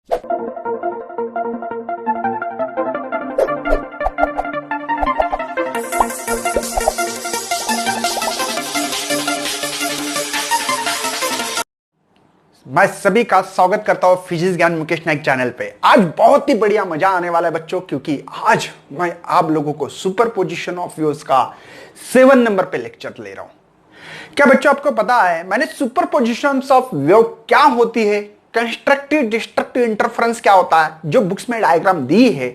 मैं सभी का स्वागत करता हूं फिजिक्स ज्ञान मुकेश नाइक चैनल पे। आज बहुत ही बढ़िया मजा आने वाला है बच्चों, क्योंकि आज मैं आप लोगों को सुपर पोजिशन ऑफ वेव्स का 7 नंबर पे लेक्चर ले रहा हूं। क्या बच्चों आपको पता है मैंने सुपर पोजिशन ऑफ वेव क्या होती है, कंस्ट्रक्टिव डिस्ट्रक्टिव इंटरफेरेंस क्या होता है, जो बुक्स में डायग्राम दी है,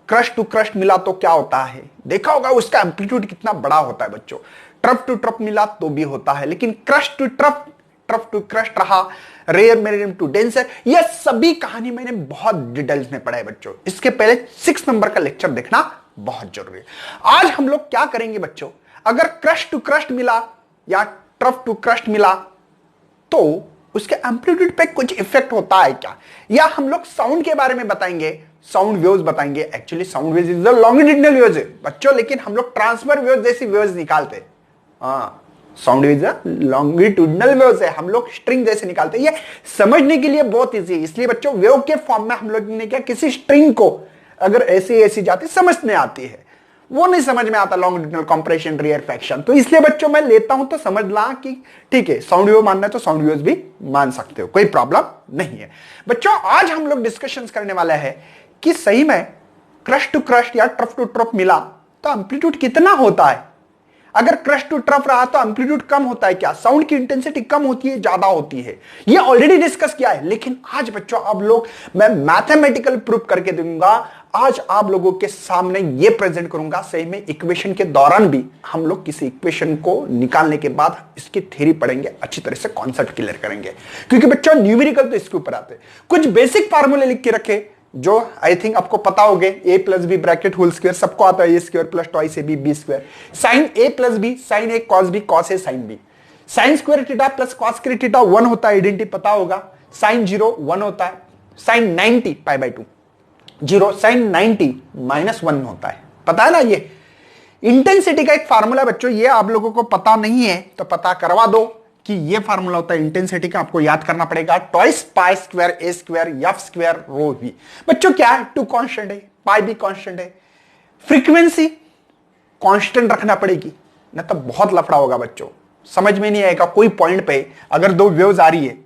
क्रस्ट टू क्रस्ट मिला तो क्या होता है, देखा होगा उसका एम्पलीट्यूड कितना बड़ा होता है बच्चों। ट्रफ टू ट्रफ मिला तो भी होता है, लेकिन crest to trough, trough to crest रहा, रेयर मीडियम टू डेंसर, यह सभी कहानी मैंने बहुत डिटेल्स में पढ़ा है बच्चों। इसके पहले 6 नंबर का लेक्चर देखना बहुत जरूरी है। आज हम लोग क्या करेंगे बच्चों, अगर क्रस्ट टू क्रस्ट मिला या ट्रफ टू क्रस्ट मिला तो उसके एम्पलीट्यूड पे कुछ इफेक्ट होता है क्या, या हम लोग साउंड के बारे में बताएंगे, साउंड वेव्स बताएंगे। Actually sound waves is the longitudinal waves है बच्चों, लेकिन हम लोग ट्रांसफर वेव्स जैसी वेव्स निकालते हैं। साउंड वेव्स लॉन्गिट्यूडिनल वेव्स है, हम लोग स्ट्रिंग जैसे निकालते हैं। ये समझने के लिए बहुत इजी है, इसलिए बच्चों वेव के फॉर्म में हम लोग ने क्या, किसी स्ट्रिंग को अगर ऐसी ऐसी जाती समझ में आती है, वो नहीं समझ में आता लॉन्गिट्यूडिनल कंप्रेशन रियरफैक्शन, तो इसलिए बच्चों मैं लेता हूं तो समझ ला कि ठीक है साउंड वेव मानना है तो साउंड वेव्स भी मान सकते हो, कोई प्रॉब्लम नहीं है बच्चों। आज हम लोग डिस्कशन करने वाले हैं कि सही में क्रस्ट टू क्रस्ट या ट्रफ टू ट्रफ मिला तो एम्पलीट्यूड कितना होता है। अगर क्रस्ट टू ट्रफ रहा तो एम्पलीट्यूड कम होता है क्या, साउंड की इंटेंसिटी कम होती है ज्यादा होती है, ये ऑलरेडी डिस्कस किया है। लेकिन आज बच्चों आप लोग मैं मैथमेटिकल प्रूफ करके दूंगा, आज आप लोगों के सामने ये प्रेजेंट करूंगा। सही में इक्वेशन के दौरान भी हम लोग किसी इक्वेशन को निकालने के बाद इसकी थ्योरी पढ़ेंगे, अच्छी तरह से कॉन्सेप्ट क्लियर करेंगे, क्योंकि बच्चों न्यूमेरिकल तो इसके ऊपर आते हैं। कुछ बेसिक फार्मूले लिख के रखे जो आई थिंक आपको पता होगे, A plus B bracket whole square सबको आता है, A square plus twice A B B square, sine A plus B sine A cos B cos A sine B, sine square theta plus cos square theta 1 होता है, identity पता होगा, sign 0 1 होता है, sign 90 pi by 2 0, sign 90 -1 होता है, पता है ना। ये इंटेंसिटी का एक फार्मूला बच्चों, ये आप लोगों को पता नहीं है तो पता करवा दो कि ये फार्मूला होता है इंटेंसिटी का, आपको याद करना पड़ेगा, twice pi square a square f square rho v. बच्चों क्या है, 2 कांस्टेंट है, पाई भी कांस्टेंट है, फ्रीक्वेंसी कांस्टेंट रखना पड़ेगी, ना तो बहुत लफड़ा होगा बच्चों, समझ में नहीं आएगा। कोई पॉइंट पे अगर 2 वेव्स आ रही है,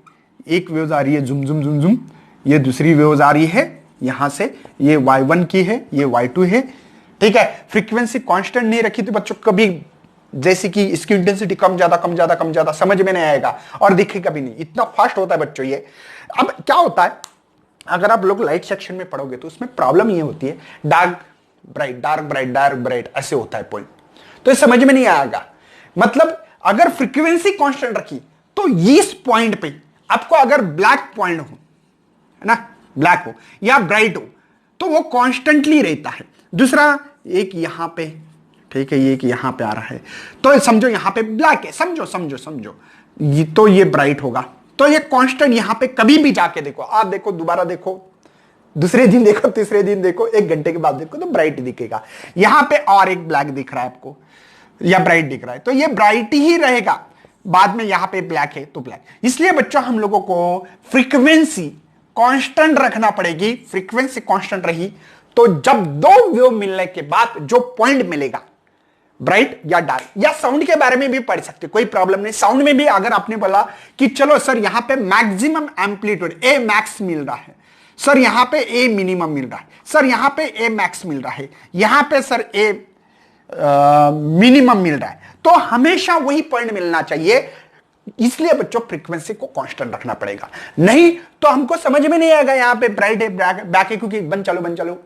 एक वेव्स आ रही है जुम जुम जुम जुम, ये दूसरी वेव्स आ रही है यहां से, ये y1 की है, ये y2 है, ठीक है, फ्रीक्वेंसी कांस्टेंट नहीं रखी तो बच्चों कभी जैसे कि इसकी इंटेंसिटी कम ज्यादा कम ज्यादा कम ज्यादा समझ में नहीं आएगा और दिखेगा भी नहीं, इतना फास्ट होता है बच्चों ये। अब क्या होता है, अगर आप लोग लाइट सेक्शन में पढ़ोगे तो उसमें प्रॉब्लम ये होती है, dark bright dark bright dark bright ऐसे होता है पॉइंट, तो ये समझ में नहीं आएगा। मतलब अगर फ्रीक्वेंसी कांस्टेंट रखी तो इस पॉइंट पे आपको अगर ब्लैक पॉइंट हो, है ना, ब्लैक हो या ब्राइट हो तो वो कॉन्स्टेंटली रहता है। दूसरा एक यहां पे, ठीक है, ये कि यहां पे आ रहा है तो समझो यहां पे ब्लैक है, समझो समझो समझो, ये तो ये ब्राइट होगा, तो ये कांस्टेंट यहां पे कभी भी जाके देखो, आप देखो दोबारा देखो, दूसरे दिन देखो, तीसरे दिन देखो, 1 घंटे के बाद देखो तो ब्राइट दिखेगा। यहां पे और एक ब्लैक दिख रहा है आपको या ब्राइट दिख रहा है तो ये ब्राइट ही रहेगा, बाद में यहां पे ब्लैक है तो ब्लैक। इसलिए बच्चों हम लोगों को फ्रीक्वेंसी कांस्टेंट रखना पड़ेगी। फ्रीक्वेंसी कांस्टेंट रही तो जब 2 वेव मिलने के बाद जो पॉइंट मिलेगा ब्राइट या डार्क, या साउंड के बारे में भी पढ़ सकते, कोई प्रॉब्लम नहीं। साउंड में भी अगर आपने बोला कि चलो सर यहां पे मैक्सिमम एम्पलीट्यूड ए मैक्स मिल रहा है, सर यहां पे ए मिनिमम मिल रहा है, सर यहां पे ए मैक्स मिल रहा है, यहां पे सर ए मिनिमम मिल रहा है, तो हमेशा वही पॉइंट मिलना चाहिए। इसलिए बच्चों फ्रीक्वेंसी को कांस्टेंट रखना पड़ेगा, नहीं तो हमको समझ में नहीं आएगा यहां पे ब्राइट है ब्लैक है, क्योंकि बंद चलो बंद चलो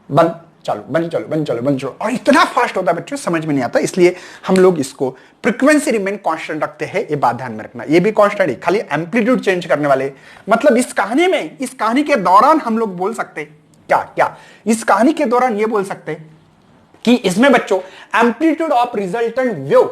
बंद चलो बंद चलो बंद चलो बंद चलो, और इतना फास्ट होता है बच्चों समझ में नहीं आता। इसलिए हम लोग इसको फ्रीक्वेंसी रिमेन कांस्टेंट रखते हैं, ये बात ध्यान में रखना। ये भी कांस्टेंट है, खाली एम्पलीट्यूड चेंज करने वाले। मतलब इस कहानी में, इस कहानी के दौरान हम लोग बोल सकते क्या क्या, इस कहानी के दौरान ये बोल सकते कि इसमें बच्चों amplitude of resultant wave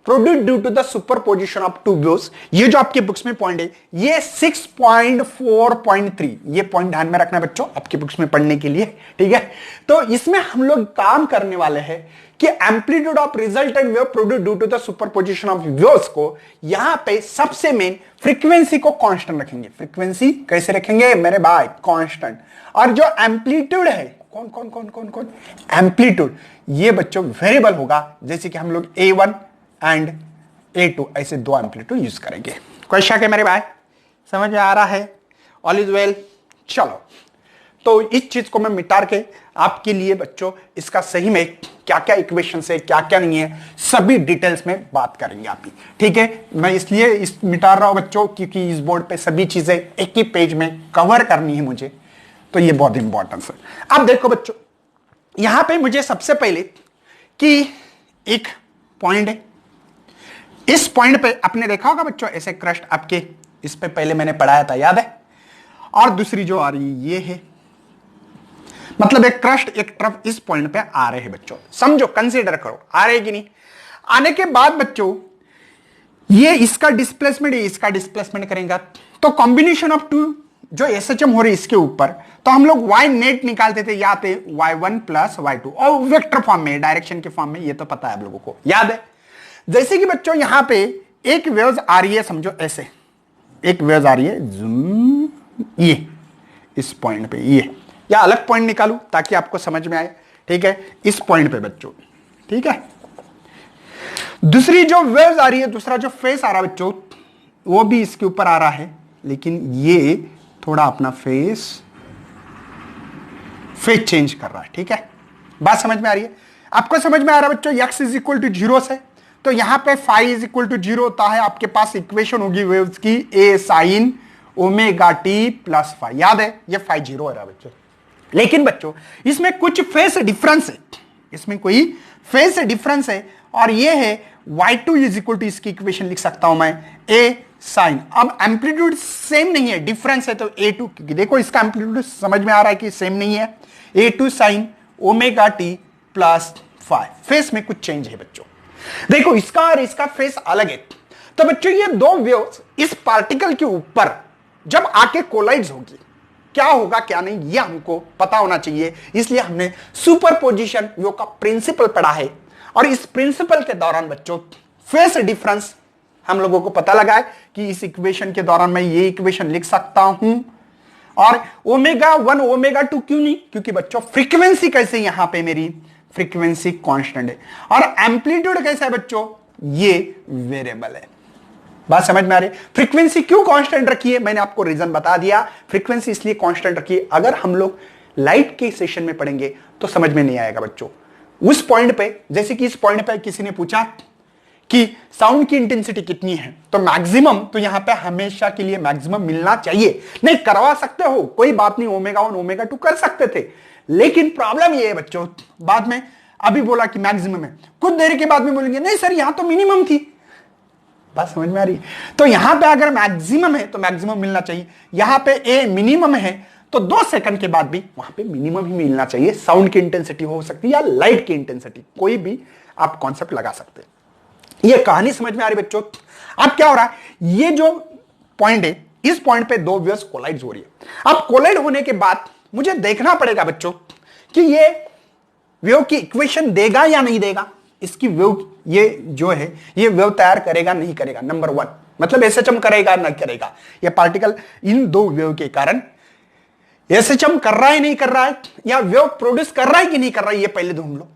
produce due to the superposition of two waves. ये जो आपके बुक्स में पॉइंट है ये 6.4.3, ये पॉइंट ध्यान में रखना बच्चों आपके बुक्स में पढ़ने के लिए, ठीक है। तो इसमें हम लोग काम करने वाले हैं कि amplitude of resultant wave produce due to the superposition of waves को यहां पे सबसे मेन फ्रीक्वेंसी को कांस्टेंट रखेंगे। फ्रीक्वेंसी कैसे रखेंगे मेरे भाई? कांस्टेंट। और जो एम्पलीट्यूड है कौन कौन कौन कौन कौन एम्पलीट्यूड, ये बच्चों वेरिएबल होगा, जैसे कि हम लोग A1 एंड A2 ऐसे दो एम्पलीट्यूड यूज करेंगे। कोई शक है मेरे भाई? समझ में आ रहा है? All is well. चलो, तो इस चीज को मैं मिटा के आपके लिए बच्चों इसका सही में क्या क्या इक्वेशन है क्या क्या नहीं है सभी डिटेल्स में बात करेंगे आप ही, ठीक है। मैं इसलिए इस मिटा रहा हूं बच्चों क्योंकि इस बोर्ड पे सभी चीजें एक ही पेज में कवर करनी है मुझे, तो ये बहुत इंपॉर्टेंट है। अब देखो बच्चों, यहां पे मुझे सबसे पहले कि एक पॉइंट है, इस पॉइंट पे आपने देखा होगा बच्चों ऐसे क्रस्ट आपके, इस पे पहले मैंने पढ़ाया था, याद है। और दूसरी जो आ रही है ये है, मतलब एक क्रस्ट एक ट्रफ इस पॉइंट पे आ रहे हैं बच्चों, समझो, कंसीडर करो आ रहे कि नहीं। आने के बाद बच्चों ये इसका डिस्प्लेसमेंट इसका डिस्प्लेसमेंट करेगा, तो कॉम्बिनेशन ऑफ टू जो एसएचएम हो रही है इसके ऊपर, तो हम लोग वाई नेट निकालते थे, या थे y1 प्लस y2 और वेक्टर फॉर्म में, डायरेक्शन के फॉर्म में, ये तो पता है आप लोगों को, याद है। जैसे कि बच्चों यहां पे एक वेव्स आ रही है, समझो ऐसे एक वेव्स आ रही है, जूम, ये इस पॉइंट पे, ये या अलग पॉइंट निकालू ताकि आपको समझ में आए, ठीक है, इस पॉइंट पे बच्चों, ठीक है। दूसरी जो वेव्स आ रही है, दूसरा जो फेस आ रहा है बच्चों, वो भी इसके ऊपर आ रहा है, लेकिन ये थोड़ा अपना फेस चेंज कर रहा है, ठीक है। बात समझ में आ रही है? आपको समझ में आ रहा है बच्चों, x इज इक्वल टू 0 से, तो यहां पे फाई इज इक्वल टू 0 होता है, आपके पास इक्वेशन होगी वेव्स की a sine omega T plus phi, याद है ये फाई 0 हो रहा है बच्चों। लेकिन बच्चों इसमें कुछ फेस डिफरेंस है, इसमें कोई फेस डिफरेंस है, और ये है y2 इज इक्वल टू, इसकी इक्वेशन लिख सकता हूं मैं a साइन। अब एम्पलीट्यूड सेम नहीं है, डिफरेंस है, तो A2, क्योंकि देखो इसका एम्पलीट्यूड समझ में आ रहा है कि सेम नहीं है, A2 sine omega T plus five, face में कुछ चेंज है बच्चों। देखो इसका और इसका फेस अलग है, तो बच्चों ये दो वेव्स इस पार्टिकल के ऊपर जब आके कोलाइड्स होगी, क्या होगा क्या नहीं ये हमको पता होना चाहिए, इसलिए हमने सुपरपोजिशन वेव का प्रिंसिपल पढ़ा है। और इस प्रिंसिपल के दौरान बच्चों फेस डिफरेंस हम लोगों को पता लगा है कि इस इक्वेशन के दौरान मैं ये इक्वेशन लिख सकता हूं। और ओमेगा 1 ओमेगा 2 क्यों नहीं? क्योंकि बच्चों फ्रीक्वेंसी कैसे, यहां पे मेरी फ्रीक्वेंसी कांस्टेंट है, और एम्पलीट्यूड कैसा है बच्चों, ये वेरिएबल है। बात समझ में आ रही है? फ्रीक्वेंसी क्यों कांस्टेंट रखी है, मैंने आपको रीजन बता दिया। फ्रीक्वेंसी इसलिए कांस्टेंट रखी है, अगर हम लोग लाइट के सेशन में पढ़ेंगे तो समझ में नहीं आएगा बच्चों। उस पॉइंट पे, जैसे कि इस पॉइंट पे किसी ने पूछा कि साउंड की इंटेंसिटी कितनी है, तो मैक्सिमम, तो यहां पे हमेशा के लिए मैक्सिमम मिलना चाहिए, नहीं करवा सकते हो कोई बात नहीं, ओमेगा 1 ओमेगा 2 कर सकते थे, लेकिन प्रॉब्लम ये है बच्चों, बाद में अभी बोला कि मैक्सिमम है, कुछ देर के बाद में बोलेंगे नहीं सर यहां तो मिनिमम थी। बात समझ में आ रही है? तो यहां पे अगर मैक्सिमम है तो मैक्सिमम मिलना चाहिए, यहां पे ए मिनिमम है तो 2 सेकंड के बाद भी वहां पे मिनिमम ही मिलना चाहिए। साउंड की इंटेंसिटी हो सकती है या लाइट की इंटेंसिटी, कोई भी आप कॉन्सेप्ट लगा सकते हैं। ये कहानी समझ में आ रही बच्चों? अब क्या हो रहा है, ये जो पॉइंट है, इस पॉइंट पे दो वेव्स कोलाइड हो रही है। अब कोलाइड होने के बाद मुझे देखना पड़ेगा बच्चों कि ये वेव की इक्वेशन देगा या नहीं देगा, इसकी वेव, ये जो है ये वेव तैयार करेगा नहीं करेगा, नंबर 1, मतलब एसएचएम करेगा ना करेगा, ये पार्टिकल इन दो वेव के कारण एसएचएम कर रहा है नहीं कर रहा है, या वेव प्रोड्यूस कर रहा है कि नहीं कर रहा है, ये पहले ढूंढ लो।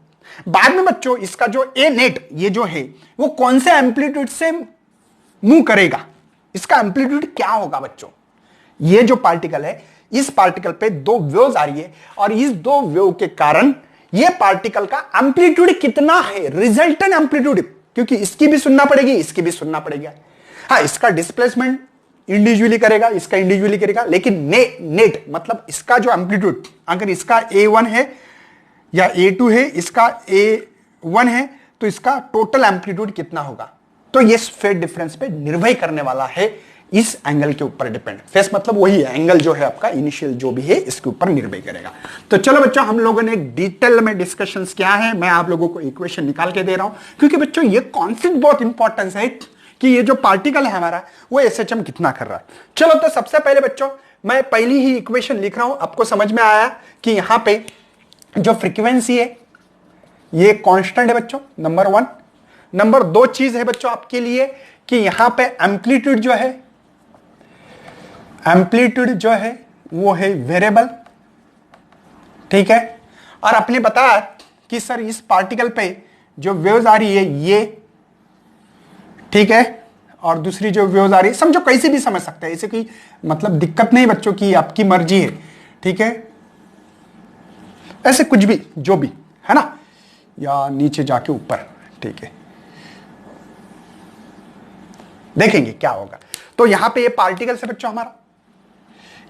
बाद में बच्चों इसका जो ए नेट ये जो है वो कौन से एम्पलीट्यूड से मूव करेगा, इसका एम्पलीट्यूड क्या होगा बच्चों। ये जो पार्टिकल है, इस पार्टिकल पे दो वेव्स आ रही है, और इस दो वेव के कारण ये पार्टिकल का एम्पलीट्यूड कितना है, रिजल्टेंट एम्पलीट्यूड, क्योंकि इसकी भी सुनना पड़ेगी इसकी भी सुनना पड़ेगा। हाँ, इसका डिस्प्लेसमेंट इंडिविजुअली करेगा, इसका इंडिविजुअली करेगा, लेकिन नेट मतलब इसका जो एम्पलीट्यूड, अगर इसका A1 है या A2 है, इसका A1 है, तो इसका टोटल एम्पलीट्यूड कितना होगा, तो ये फेज डिफरेंस पे निर्भर करने वाला है इस एंगल के ऊपर डिपेंड, फेस मतलब वही एंगल जो है आपका इनिशियल जो भी है इसके ऊपर निर्भर करेगा। तो चलो बच्चों, हम लोगों ने डिटेल में डिस्कशंस किया है, मैं आप लोगों को इक्वेशन निकाल के दे रहा हूं, क्योंकि बच्चों ये कॉन्सेप्ट बहुत इंपॉर्टेंट है कि ये जो पार्टिकल है हमारा वो एसएचएम कितना कर रहा है। चलो, तो सबसे पहले बच्चों मैं पहली ही इक्वेशन लिख रहा हूं, आपको समझ में आया कि यहां पे जो फ्रीक्वेंसी है ये कांस्टेंट है बच्चों, नंबर 1। नंबर 2 चीज है बच्चों आपके लिए कि यहां पे एम्पलीट्यूड जो है वो है वेरिएबल, ठीक है। और आपने बताया कि सर इस पार्टिकल पे जो वेव्स आ रही है ये, ठीक है, और दूसरी जो वेव्स आ रही है, समझो कैसे भी समझ सकते हैं, ऐसे कोई मतलब दिक्कत नहीं बच्चों की, आपकी मर्जी है, ठीक है, ऐसे कुछ भी जो भी है ना, या नीचे जाके ऊपर, ठीक है, देखेंगे क्या होगा। तो यहां पे ये पार्टिकल से बच्चों हमारा,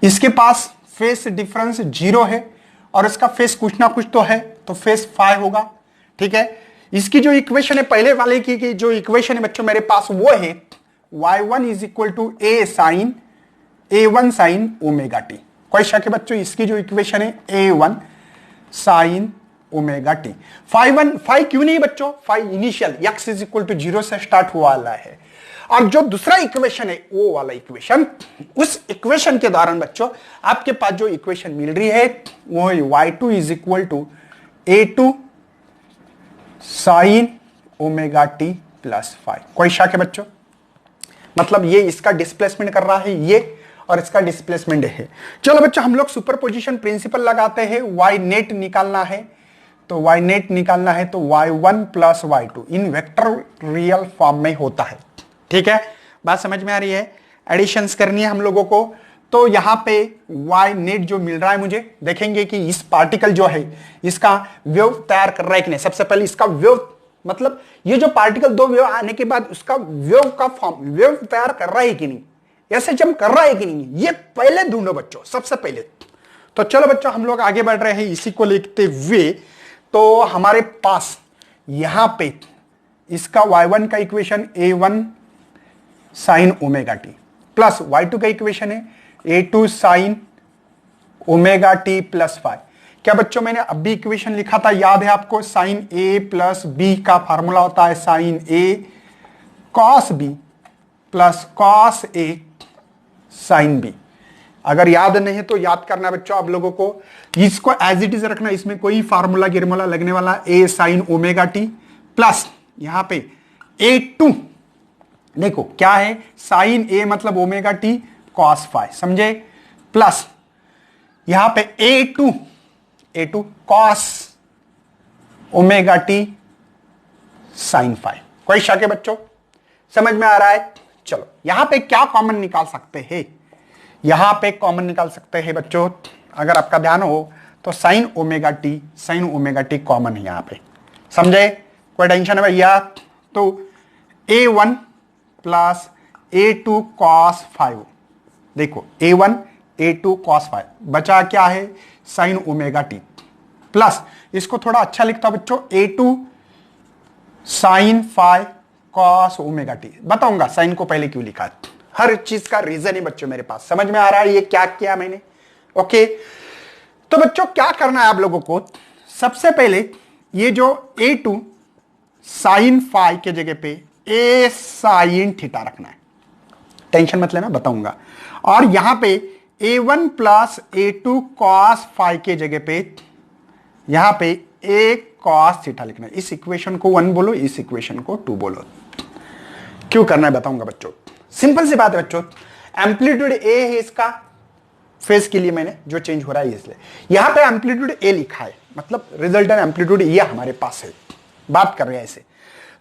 इसके पास फेस डिफरेंस 0 है और इसका फेस कुछ ना कुछ तो है, तो फेस 5 होगा, ठीक है। इसकी जो इक्वेशन है पहले वाले की जो इक्वेशन है बच्चों मेरे पास वो है y1 is equal to a1 sine omega t. कोई शक है बच्चों, इसकी जो इक्वेशन है a1 साइन ओमेगा टी। 5 क्यों नहीं बच्चों, 5 initial x is equal to 0 से स्टार्ट हुआ वाला है। और जो दूसरा इक्वेशन है वो वाला इक्वेशन, उस इक्वेशन के दौरान बच्चों आपके पास जो इक्वेशन मिल रही है वो है y2 is equal to a2 sine omega T plus 5। कोई शक है बच्चों, मतलब ये इसका डिस्प्लेसमेंट कर रहा है ये, और इसका डिस्प्लेसमेंट है। चलो बच्चों, हम लोग सुपरपोजिशन प्रिंसिपल लगाते हैं, y नेट निकालना है, तो y नेट निकालना है तो y1 प्लस y2 इन वेक्टर रियल फॉर्म में होता है, ठीक है। बात समझ में आ रही है, एडिशंस करनी है हम लोगों को। तो यहां पे y नेट जो मिल रहा है मुझे, देखेंगे कि इस पार्टिकल जो है इसका वेव तैयार कर रहा है कि नहीं। सबसे पहले इसका वेव मतलब ये जो पार्टिकल दो वेव आने के बाद उसका वेव का फॉर्म, वेव तैयार कर रहा है कि नहीं, ऐसे जम कर रहा है कि नहीं, ये पहले ढूंढो बच्चों सबसे पहले। तो चलो बच्चों, हम लोग आगे बढ़ रहे हैं इसी को लिखते हुए। तो हमारे पास यहां पे इसका y1 का equation a1 sine omega T plus y2 का इक्वेशन है a2 sine omega T plus 5। क्या बच्चों मैंने अभी इक्वेशन लिखा था, याद है आपको, साइन a प्लस बी का फार्मूला होता है sine a cos b plus cos a sine b। अगर याद नहीं है तो याद करना बच्चों आप लोगों को, इसको एज इट इज रखना, इसमें कोई फार्मूला गिरमूला लगने वाला, a sine omega T plus यहां पे a2, देखो क्या है, साइन a मतलब ओमेगा टी कॉस 5, समझे, प्लस यहां पे a2 cos omega T sign 5। कोई शक है बच्चों, समझ में आ रहा है। चलो यहां पे क्या कॉमन निकाल सकते हैं, यहां पे कॉमन निकाल सकते हैं बच्चों, अगर आपका ध्यान हो तो साइन ओमेगा टी कॉमन है यहां पे, समझे, कोई टेंशन है भैया। तो a1 प्लस a2 cos 5, देखो a1 a2 cos 5 बचा क्या है, साइन ओमेगा टी प्लस, इसको थोड़ा अच्छा लिखता बच्चों, a2 sine 5 cos omega t. बताऊंगा साइन को पहले क्यों लिखा, हर चीज का रीजन है बच्चों मेरे पास, समझ में आ रहा है ये क्या किया मैंने, ओके। तो बच्चों क्या करना है आप लोगों को, सबसे पहले ये जो a2 साइन 5 के जगह पे a साइन थीटा रखना है, टेंशन मत लेना, बताऊंगा। और यहां पे a1 प्लस a2 cos 5 के जगह पे यहां पे a cos थीटा लिखना है। इस इक्वेशन को 1 बोलो, इस इक्वेशन को 2 बोलो। क्यों करना है बताऊंगा बच्चों, सिंपल सी बात है बच्चों, एम्पलीट्यूड a है इसका, फेस के लिए मैंने जो चेंज हो रहा है इसलिए यहां पे एम्पलीट्यूड a लिखा है, मतलब रिजल्टेंट एम्पलीट्यूड ये हमारे पास है, बात कर रहे हैं ऐसे।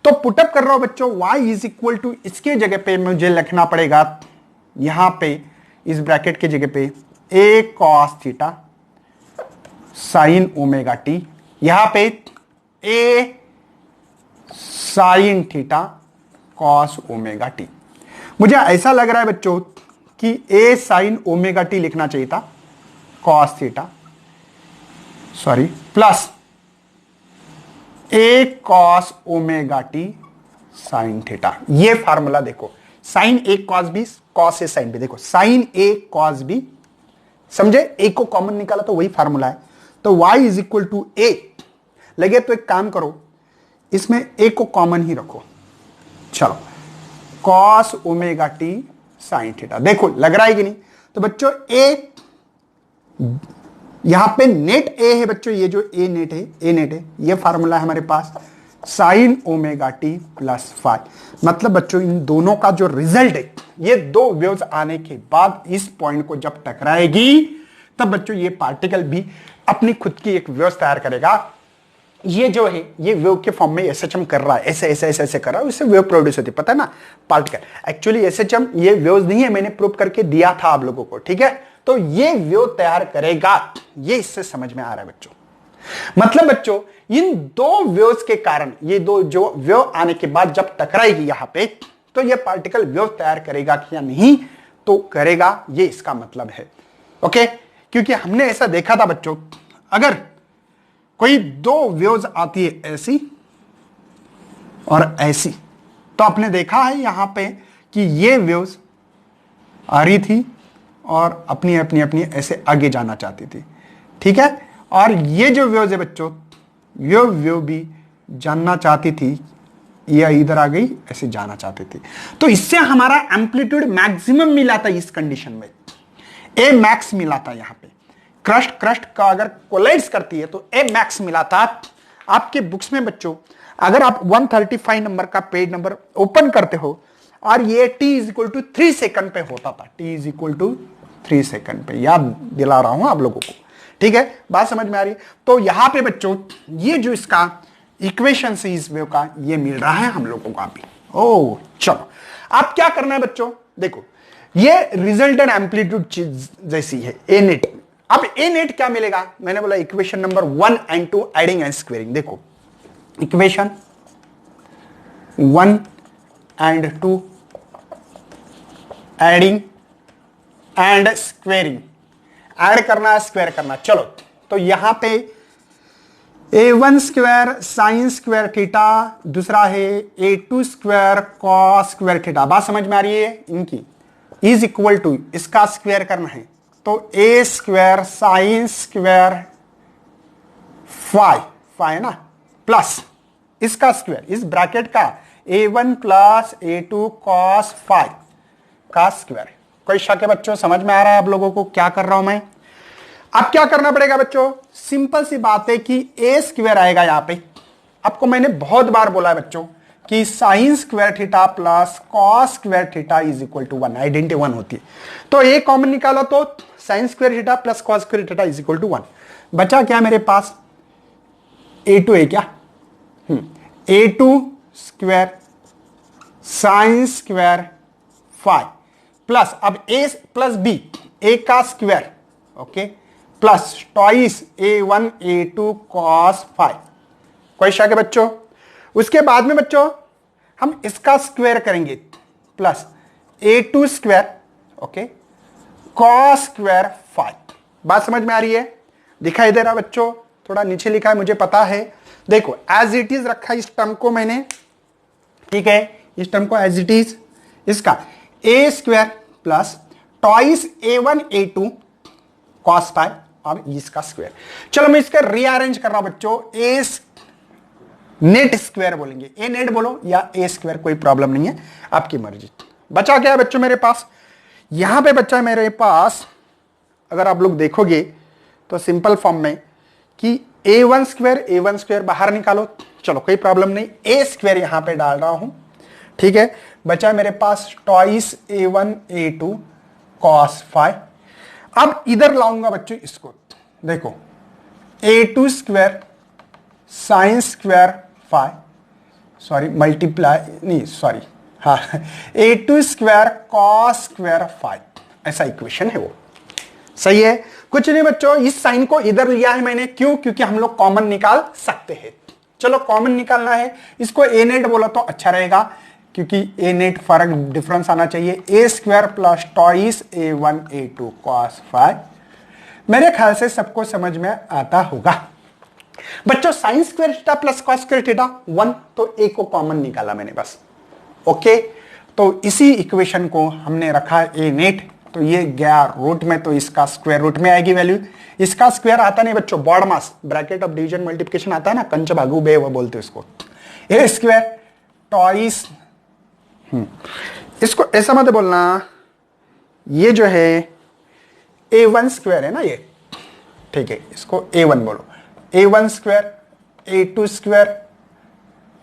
तो पुटअप कर रहा हूं बच्चों, y इज इक्वल टू, इसके जगह पे मुझे लिखना पड़ेगा यहां पे इस ब्रैकेट के जगह पे a cos theta sine omega T, यहां पे a sine theta cos omega T. मुझे ऐसा लग रहा है बच्चों कि a साइन ओमेगा टी लिखना चाहिए था, cos theta sorry plus a cos omega T sine theta. ये फार्मूला देखो sign A cos B, cos A sine B. देखो साइन ए कॉस बी, समझे, ए को कॉमन निकाला तो वही फार्मूला है। तो y इज इक्वल टू ए लगे तो एक काम करो, इसमें ए को कॉमन ही रखो। चलो cos omega T sine theta, देखो लग रहा है कि नहीं। तो बच्चों ए यहां पे नेट ए है बच्चों, ये जो ए नेट है, ये फार्मूला है हमारे पास sine omega T plus five. मतलब बच्चों इन दोनों का जो रिजल्ट है, ये दो वेव्स आने के बाद इस पॉइंट को जब टकराएगी तब बच्चों ये पार्टिकल भी अपनी खुद की एक वेव तैयार करेगा। ये जो है ये वेव के फॉर्म में एसएचएम कर रहा है, ऐसे ऐसे ऐसे ऐसे कर रहा है, उससे वेव प्रोड्यूस होती है, पता है ना, पार्टिकल। एक्चुअली एसएचएम ये वेव्स नहीं है, मैंने प्रूव करके दिया था आप लोगों को, ठीक है। तो ये वेव तैयार करेगा, ये इससे समझ में आ रहा है बच्चों। मतलब बच्चों इन दो वेव्स के कारण, ये दो जो वेव आने के बाद जब टकराएगी यहां पे, तो ये पार्टिकल वेव तैयार करेगा कि या नहीं, तो करेगा, ये इसका मतलब है। ओके, क्योंकि हमने ऐसा देखा था बच्चों, अगर कोई दो वेव्स आती है ऐसी और ऐसी, तो आपने देखा है यहां पे कि ये वेव्स आ रही थी और अपनी अपनी अपनी ऐसे आगे जाना चाहती थी, ठीक है। और ये जो वेव्स है बच्चों, ये वेव भी जानना चाहती थी, या इधर आ गई ऐसे जाना चाहती थी। तो इससे हमारा एम्पलीट्यूड मैक्सिमम मिला था इस कंडीशन में, ए मैक्स मिला था। यहां पे क्रस्ट का अगर कोलाइड्स करती है तो ए मैक्स मिला था। आपके बुक्स में बच्चों अगर आप 135 नंबर का पेज नंबर ओपन करते हो और ये t is equal to 3 second पे होता था, t is equal to 3 second पे, याद दिला रहा हूं आप लोगों को, ठीक है, बात समझ में आ रही है। तो यहां पे बच्चों ये जो इसका इक्वेशन से इस वेव का ये मिल रहा है हम लोगों को अभी। ओ चलो आप क्या करना है बच्चों, देखो ये रिजल्टेंट एम्पलीट्यूड चीज जैसी है ए नेट। अब ए नेट क्या मिलेगा, मैंने बोला equation number 1 and 2 adding and squaring. देखो equation 1 and 2 adding and squaring, add करना है स्क्वायर करना। चलो तो यहां पे a1 square sine square theta, दूसरा है a2 square cos square theta, बात समझ में आ रही है इनकी, इज इक्वल टू इसका स्क्वायर करना है तो a square sine square five है ना, प्लस इसका स्क्वायर इस ब्रैकेट का a1 plus a2 cos five का स्क्वायर। कोई शक है बच्चों, समझ में आ रहा है आप लोगों को क्या कर रहा हूं मैं। अब क्या करना पड़ेगा बच्चों, सिंपल सी बात है कि a स्क्वायर आएगा यहां पे। आपको मैंने बहुत बार बोला है बच्चों कि sine square theta plus cos square theta is equal to 1, identity 1 होती है। तो a कॉमन निकालो तो sine square theta plus cos square theta is equal to 1। बचा क्या मेरे पास, a2 है क्या, a2 square sine square 5 plus अब a प्लस b, a का square, okay, plus twice a1 a2 cos 5। कोई शक है बच्चों। उसके बाद में बच्चों हम इसका स्क्वायर करेंगे plus a2 square, okay, cos square 5। बात समझ में आ रही है, दिखाई दे रहा बच्चों, थोड़ा नीचे लिखा है मुझे पता है। देखो एज इट इज रखा इस टर्म को मैंने, ठीक है, इस टर्म को एज इट इज, इसका a square plus twice a1 a2 cos 5 और इसका स्क्वायर। चलो मैं इसका रीअरेंज कर रहा हूं बच्चों, ए नेट स्क्वायर बोलेंगे, ए नेट बोलो या ए स्क्वायर, कोई प्रॉब्लम नहीं है, आपकी मर्जी। बचा क्या है बच्चों मेरे पास, यहां पे बच्चा मेरे पास, अगर आप लोग देखोगे तो सिंपल फॉर्म में कि a1 स्क्वायर बाहर निकालो, चलो कोई प्रॉब्लम नहीं, ए स्क्वायर यहां पे डाल रहा हूं, ठीक है। बचा मेरे पास ट्वाइस a1 a2 cos 5। अब इधर लाऊंगा बच्चों इसको, देखो a2 square sine square 5, sorry multiply नहीं, सॉरी हाँ, a2 स्क्वायर cos स्क्वायर 5, ऐसा इक्वेशन है वो, सही है। कुछ नहीं बच्चों, इस साइन को इधर लिया है मैंने, क्यों, क्योंकि हम लोग कॉमन निकाल सकते हैं। चलो कॉमन निकालना है, इसको ए नेट बोला तो अच्छा रहेगा, क्योंकि ए नेट फर्क डिफरेंस आना चाहिए। A square plus twice a1 a2 cos 5, मेरे ख्याल से सबको समझ में आता होगा बच्चों। Sign square theta plus cos square theta 1, तो ए को कॉमन निकाला मैंने बस, ओके। तो इसी इक्वेशन को हमने रखा ए नेट, तो ये गया रूट में, तो इसका स्क्वायर रूट में आएगी वैल्यू। इसका स्क्वायर आता नहीं बच्चों, BODMAS bracket of division multiplication आता है ना, कंच भागू बे वो बोलते हैं इसको, ए स्क्वायर टॉइस। इसको ऐसा मत बोलना, ये जो है A1 स्क्वायर है ना ये, ठीक है, इसको A1 बोलो, A1 स्क्वायर A2 स्क्वायर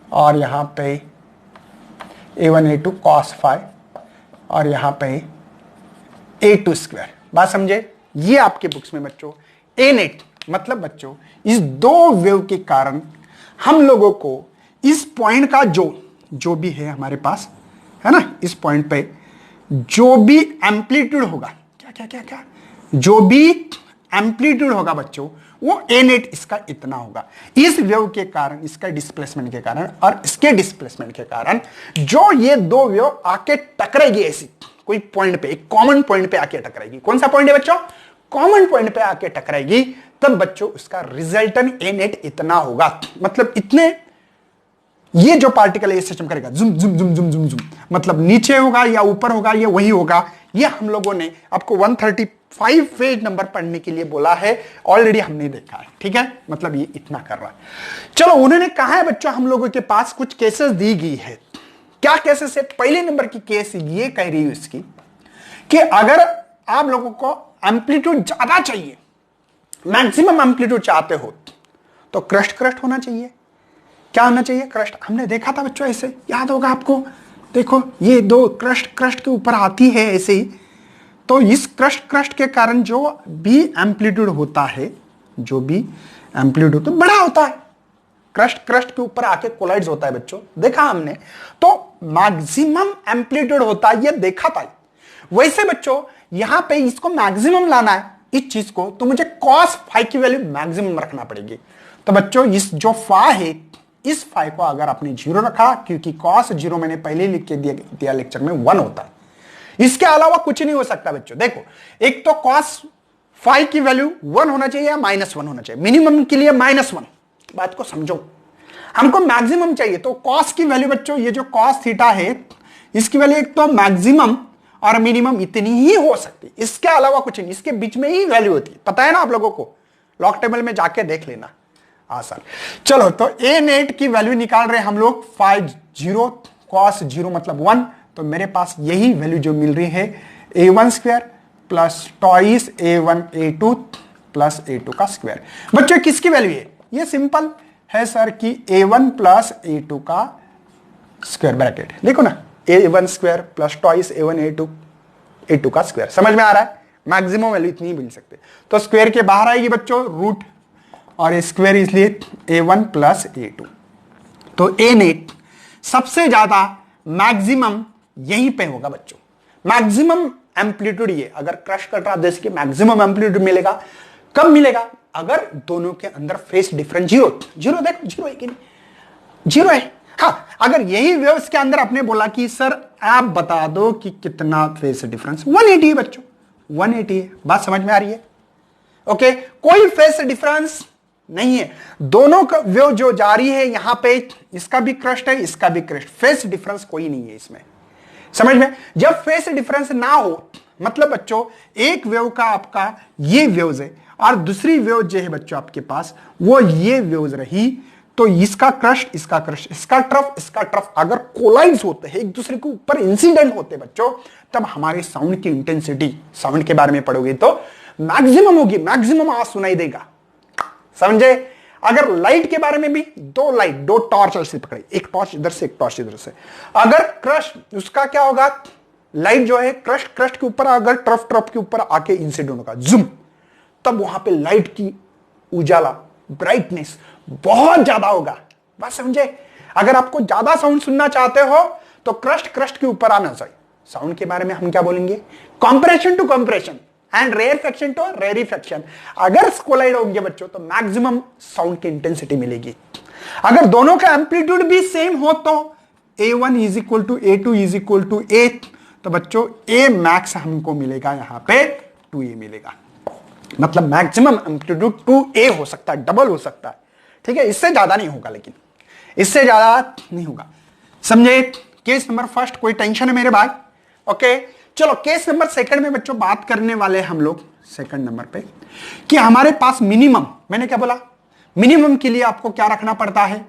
और यहां पे A1 A2 cos फाइ और यहां पे A2 स्क्वायर। बात समझे? ये आपके बुक्स में बच्चों ए नेट मतलब बच्चों इस दो वेव के कारण हम लोगों को इस पॉइंट का जो भी है हमारे पास है ना, इस पॉइंट पे जो भी एम्पलीट्यूड होगा, क्या जो भी एम्पलीट्यूड होगा बच्चों, वो ए नेट इसका इतना होगा। इस वेव के कारण, इसका डिस्प्लेसमेंट के कारण और इसके डिस्प्लेसमेंट के कारण जो ये दो वेव आके टकराएगी ऐसी कोई पॉइंट पे, एक कॉमन पॉइंट पे आके टकराएगी। कौन सा पॉइंट है बच्चों? कॉमन पॉइंट पे आके टकराएगी, तब बच्चों उसका रिजल्टेंट ए नेट इतना होगा। मतलब इतने ये जो पार्टिकल है सिस्टम करेगा जुम जुम जुम जुम जुम जुम, मतलब नीचे होगा या ऊपर होगा, ये वही होगा। ये हम लोगों ने आपको 135 पेज नंबर पढ़ने के लिए बोला है, ऑलरेडी हमने देखा है, ठीक है। मतलब ये इतना कर रहा है। चलो, उन्होंने कहा है बच्चों हम लोगों के पास कुछ केसेस दी गई है। क्या केसेस है? पहले नंबर की केस ये कह रही है इसकी कि अगर आप लोगों को एम्पलीट्यूड ज्यादा चाहिए, मैक्सिमम एम्पलीट्यूड चाहते हो, तो क्रस्ट होना चाहिए। क्या होना चाहिए? क्रस्ट। हमने देखा था बच्चों ऐसे, याद होगा आपको, देखो ये दो क्रस्ट के ऊपर आती है ऐसे ही। तो इस क्रस्ट के कारण जो भी एम्पलीट्यूड होता है, बड़ा होता है। क्रस्ट के ऊपर आके कोलाइड्स होता है बच्चों, देखा हमने। तो मैक्सिमम एम्पलीट्यूड होता है, ये देखा था। वैसे बच्चों यहां पे इसको मैक्सिमम लाना है इस चीज को, तो मुझे cos फाइ की वैल्यू मैक्सिमम रखना पड़ेगी। तो बच्चों इस जो फाइ है, इस फाइ को अगर आपने 0 रखा, क्योंकि cos 0 मैंने पहले लिख के दिया लेक्चर में 1 होता है। इसके अलावा कुछ नहीं हो सकता बच्चों। देखो, एक तो cos फाइ की वैल्यू 1 होना चाहिए या -1 होना चाहिए। मिनिमम के लिए -1, बात को समझो। हमको मैक्सिमम चाहिए, तो cos की वैल्यू बच्चों, ये जो cos थीटा है, इसकी वैल्यू एक तो मैक्सिमम और मिनिमम इतनी ही हो सकती, इसके अलावा कुछ नहीं। इसके बीच में ही वैल्यू होती है, पता है ना आप लोगों को, लॉग टेबल में जाके देख लेना आसान। चलो, तो ए नेट की वैल्यू निकाल रहे हम लोग, फाइ 0 cos 0 मतलब 1। तो मेरे पास यही वैल्यू जो मिल रही है, A1 square plus twice A1 A2 plus A2 का स्क्वायर। बच्चों किसकी वैल्यू है? ये सिंपल है सर कि A1 प्लस A2 का स्क्वायर ब्रैकेट, देखो ना, A1 square plus twice A1 A2 का स्क्वायर। समझ में आ रहा है? मैक्सिमम वैल्यू इतनी ही मिल सकते। तो स्क्वायर के बाहर आएगी बच्चों रूट, और स्क्वायर इसलिए A1 प्लस A2। तो ए नेट सबसे ज्यादा मैक्सिमम यहीं पे होगा बच्चों। मैक्सिमम एम्पलीट्यूड ये, अगर क्रश कर रहा जैसे कि मैक्सिमम एम्पलीट्यूड मिलेगा। कब मिलेगा? अगर दोनों के अंदर फेस डिफरेंस 0। देखो 0 है कि नहीं? 0 है। हाँ, अगर यही वेव्स के अंदर आपने बोला कि सर आप बता दो कि कितना फेस डिफरेंस, 180 है बच्चों, 180 है। बात समझ में आ रही है? ओके, कोई फेस डिफरेंस नहीं है। दोनों का वेव जो जा रही है यहां पे, इसका भी क्रस्ट है, इसका भी क्रस्ट, फेस डिफरेंस कोई नहीं है इसमें। समझ में? जब फेस डिफरेंस ना हो, मतलब बच्चों एक वेव का आपका ये वेव्स है और दूसरी वेव जो है बच्चों आपके पास वो ये वेव्स रही, तो इसका क्रस्ट, इसका क्रस्ट, इसका ट्रफ अगर कोलाइड्स होते हैं, एक दूसरे के ऊपर इंसिडेंट होते बच्चों, तब हमारे साउंड की इंटेंसिटी, साउंड के बारे में पढ़ोगे तो मैक्सिमम होगी, मैक्सिमम आवाज सुनाई देगा। समझे? अगर लाइट के बारे में भी, दो टॉर्च ऐसे पकड़े, एक टॉर्च इधर से, एक टॉर्च इधर से, अगर क्रस्ट, उसका क्या होगा, लाइट जो है क्रस्ट के ऊपर अगर ट्रफ के ऊपर आके इंसिडेंट होगा जूम, तब वहां पे लाइट की उजाला, ब्राइटनेस बहुत ज्यादा होगा। बात समझे? अगर आपको ज्यादा साउंड सुनना चाहते हो तो क्रस्ट के ऊपर आना चाहिए। साउंड के बारे में हम क्या बोलेंगे? Compression to compression and rarefaction to rarefaction. अगर कोलाइड होंगे बच्चों तो मैक्सिमम साउंड की इंटेंसिटी मिलेगी। अगर दोनों का एम्पलीट्यूड भी सेम हो तो A1 is equal to A2 is equal to A, तो बच्चों A मैक्स हमको मिलेगा यहां पे 2A मिलेगा। मतलब मैक्सिमम एम्पलीट्यूड 2A हो सकता है, डबल हो सकता है, ठीक है। इससे ज्यादा नहीं होगा, लेकिन इससे ज्यादा नहीं होगा। समझे? केस नंबर फर्स्ट, कोई टेंशन है मेरे भाई? ओके, चलो केस नंबर सेकंड में बच्चों बात करने वाले हम लोग सेकंड नंबर पे कि हमारे पास मिनिमम, मैंने क्या बोला, मिनिमम के लिए आपको क्या रखना पड़ता है?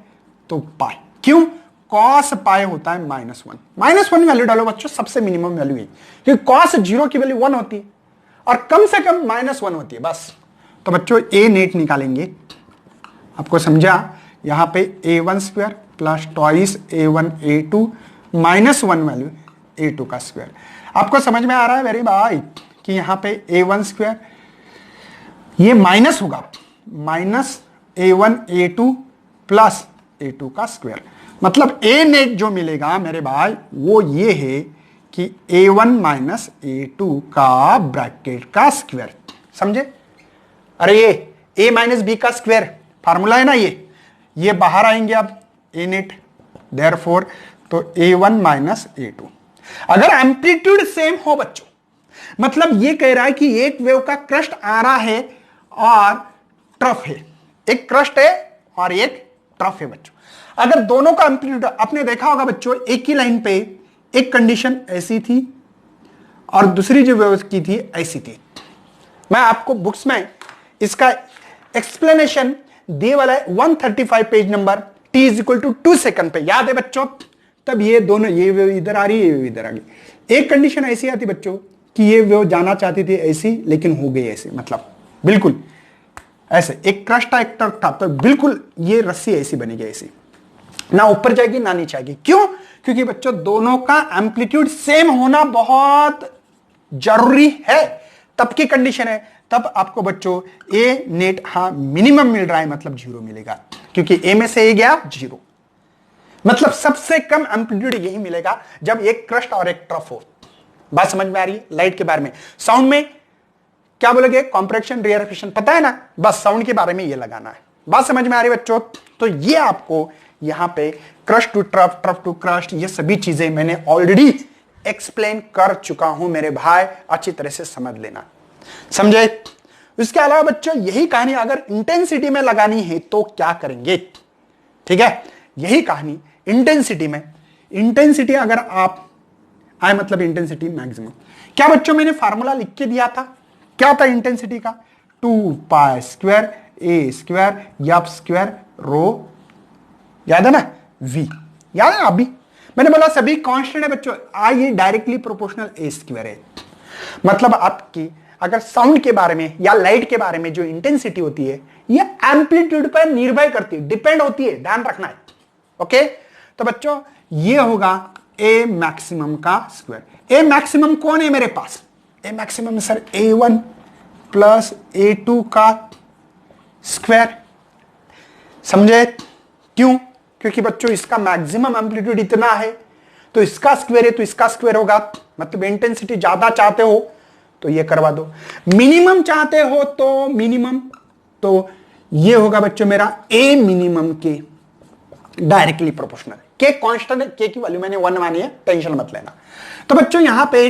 तो पाई। क्यों? कॉस पाई होता है -1। -1 वैल्यू डालो बच्चों, सबसे मिनिमम वैल्यू है, क्योंकि कॉस 0 की वैल्यू 1 होती है और कम से कम -1 होती है बस। तो बच्चों ए नेट निकालेंगे, आपको समझा? यहां पे a1² plus twice a1 a2 -1 value a2 का स्क्वायर। आपको समझ में आ रहा है मेरे भाई कि यहां पे a1² ये माइनस होगा, -a1 a2 प्लस a2 का स्क्वायर। मतलब ए नेट जो मिलेगा मेरे भाई वो ये है कि a1 माइनस a2 का ब्रैकेट का स्क्वायर। समझे? अरे ये a माइनस बी का स्क्वायर फार्मूला है ना, ये बाहर आएंगे अब ए नेट, देयरफॉर तो a1 माइनस a2। अगर एम्पलीट्यूड सेम हो बच्चों, मतलब ये कह रहा है कि एक वेव का क्रस्ट आ रहा है और ट्रफ है, एक क्रस्ट है और एक ट्रफ है बच्चों। अगर दोनों का एम्पलीट्यूड, आपने देखा होगा बच्चों, एक ही लाइन पे एक कंडीशन ऐसी थी और दूसरी जो वेव की थी ऐसी थी। मैं आपको बुक्स में इसका एक्सप्लेनेशन दिए वाला है 135 पेज नंबर t = 2 सेकंड पे, याद है बच्चों? तब ये दोनों, ये वेव इधर आ रही है, ये वेव इधर आ गई। एक कंडीशन ऐसी आती बच्चों कि ये वेव जाना चाहती थी ऐसी लेकिन हो गई ऐसी, मतलब बिल्कुल ऐसे, एक क्रस्ट था एक ट्रफ था, तो बिल्कुल ये रस्सी ऐसी बनेगी, ऐसी ना ऊपर जाएगी ना नीचे आएगी। क्यों? क्योंकि बच्चों दोनों का एम्पलीट्यूड सेम होना बहुत जरूरी है, तब की कंडीशन है। तब आपको बच्चों ए नेट हाँ मिनिमम मिल रहा है, मतलब 0 मिलेगा, क्योंकि ए में से ए गया 0, मतलब सबसे कम एम्पलीट्यूड यही मिलेगा जब एक क्रस्ट और एक ट्रफ हो। बात समझ में आ रही है? लाइट के बारे में, साउंड में क्या बोलोगे? कॉम्प्रेक्शन, रेयरफिशन, पता है ना? बस साउंड के बारे में ये लगाना है। बात समझ में आ रही है बच्चों? तो ये आपको यहां पे crest to trough, trough to crest, ये सभी चीजें मैंने ऑलरेडी एक्सप्लेन कर चुका हूं मेरे भाई, अच्छी तरह से समझ लेना। समझे? इसके अलावा बच्चों यही कहानी अगर इंटेंसिटी में लगानी है तो क्या करेंगे? ठीक है, यही कहानी इंटेंसिटी में। इंटेंसिटी अगर आप आए, मतलब इंटेंसिटी मैक्सिमम, क्या बच्चों मैंने फार्मूला लिख के दिया था? क्या था इंटेंसिटी का? 2π² a² f² रो, याद है ना? v, याद है ना? अभी मैंने बोला सभी कांस्टेंट है बच्चों, ये डायरेक्टली प्रोपोर्शनल a² है। मतलब आपकी अगर साउंड के बारे में या लाइट के बारे में जो इंटेंसिटी होती है ये एम्पलीट्यूड पर निर्भर करती है, डिपेंड होती है, ध्यान रखना है। ओके, तो बच्चों ये होगा ए मैक्सिमम का स्क्वायर। ए मैक्सिमम कौन है मेरे पास? A maximum sir a1 plus a2 का स्क्वायर। समझे? क्यों? क्योंकि बच्चों इसका मैक्सिमम एम्पलीट्यूड इतना है तो इसका स्क्वायर है तो इसका स्क्वायर होगा, मतलब इंटेंसिटी ज्यादा चाहते हो तो ये करवा दो, मिनिमम चाहते हो तो मिनिमम, तो ये होगा बच्चों मेरा ए मिनिमम के डायरेक्टली प्रोपोर्शनल। के कांस्टेंट है, के की वैल्यू मैंने 1 मानी है, टेंशन मत लेना। तो बच्चों यहां पे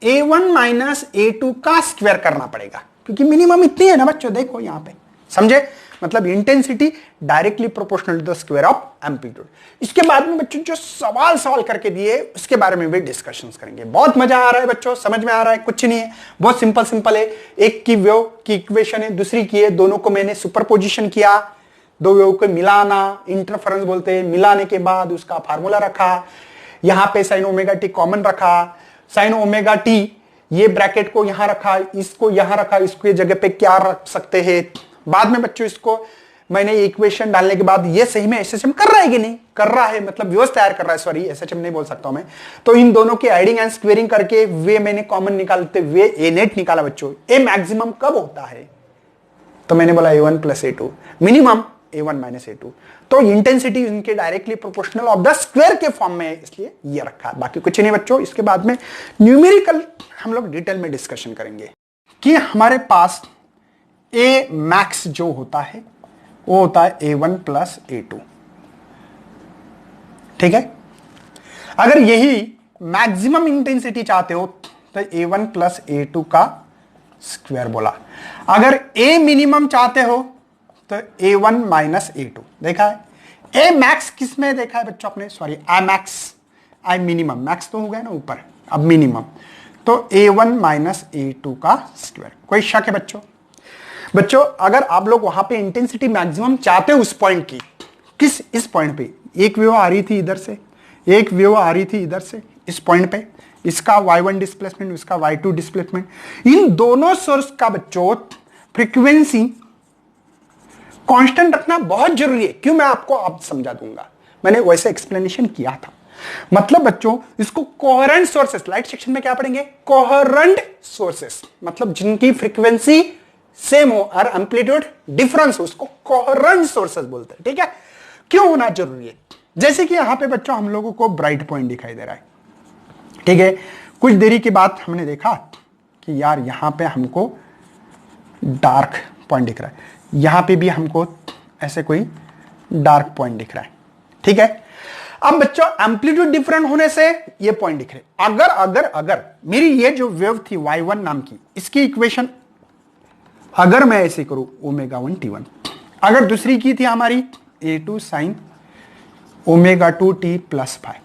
a1 माइनस a2 का स्क्वायर करना पड़ेगा, क्योंकि मिनिमम इतनी है ना बच्चों, देखो यहां पे। समझे? मतलब intensity directly proportional to the square of amplitude. इसके बाद में बच्चों जो सवाल सॉल्व करके दिए उसके बारे में भी डिस्कशंस करेंगे। बहुत मजा आ रहा है बच्चों, समझ में आ रहा है? कुछ नहीं है, बहुत सिंपल सिंपल है। एक की वेव की इक्वेशन है, दूसरी की है, दोनों को मैंने सुपरपोजिशन किया, दो वेव को मिलाना, इंटरफेरेंस बोलते हैं। मिलाने के बाद उसका फार्मूला रखा, यहां पे साइन ओमेगा टी कॉमन रखा, साइन ओमेगा टी ये ब्रैकेट को यहां रखा, इसको यहां रखा, इसको जगह पे क्या रख सकते हैं। बाद में बच्चों इसको मैंने इक्वेशन डालने के बाद ये सही में एसएचएम कर रहा है कि नहीं कर रहा है, मतलब व्यवस्था तैयार कर रहा है, सॉरी एसएचएम नहीं बोल सकता हूं मैं। तो इन दोनों के एडिंग एंड स्क्वेयरिंग करके वे मैंने कॉमन निकालते हुए ए नेट निकाला बच्चों। ए मैक्सिमम कब होता है? तो मैंने बोला a1 plus a2, minimum a1 minus a2। तो इंटेंसिटी इनके directly proportional of the square के फॉर्म में है, इसलिए ये रखा है, बाकी कुछ नहीं बच्चों। इसके बाद में न्यूमेरिकल हम लोग डिटेल में डिस्कशन करेंगे कि हमारे पास ए मैक्स जो होता है वो होता है a1 प्लस a2। ठीक है, अगर यही मैक्सिमम इंटेंसिटी चाहते हो तो a1 प्लस a2 का स्क्वायर बोला। अगर a मिनिमम चाहते हो तो a1 माइनस a2। देखा है? a मैक्स किस में देखा है बच्चों आपने? Sorry, a max I minimum, max तो हो गया ना ऊपर, अब मिनिमम, तो a1 माइनस a2 का स्क्वायर। कोई शक है बच्चों? बच्चों अगर आप लोग वहां पे इंटेंसिटी मैक्सिमम चाहते हो उस पॉइंट की, किस इस पॉइंट पे, एक वेव आ रही थी इधर से, एक वेव आ रही थी इधर से, इस पॉइंट पे इसका y1 डिस्प्लेसमेंट, इसका y2 डिस्प्लेसमेंट, इन दोनों सोर्स का बच्चों फ्रीक्वेंसी कांस्टेंट रखना बहुत जरूरी है। क्यों? मैं आपको अब समझा दूंगा, मैंने वैसे एक्सप्लेनेशन किया था। मतलब बच्चों इसको कोहेरेंट सोर्सेस, लाइट सेक्शन में क्या पढ़ेंगे? कोहेरेंट सोर्सेस, मतलब जिनकी फ्रीक्वेंसी सेम हो और एम्पलीट्यूड डिफरेंस हो, उसको कोहेरेंट सोर्सेस बोलते हैं। ठीक है? क्यों होना जरूरी है? जैसे कि यहां पे बच्चों हम लोगों को ब्राइट पॉइंट दिखाई दे रहा है, ठीक है, कुछ देरी के बाद हमने देखा कि यार यहां पे हमको डार्क पॉइंट दिख रहा है, यहां पे भी हमको ऐसे कोई डार्क पॉइंट दिख रहा है। ठीक है, अब बच्चों एम्पलीट्यूड डिफरेंट होने से ये पॉइंट दिख रहे। अगर अगर अगर मेरी ये जो वेव थी y1 नाम की, इसकी इक्वेशन अगर मैं ऐसे करूं ओमेगा 1 t1, अगर दूसरी की थी हमारी a2 sine omega 2 t plus 5,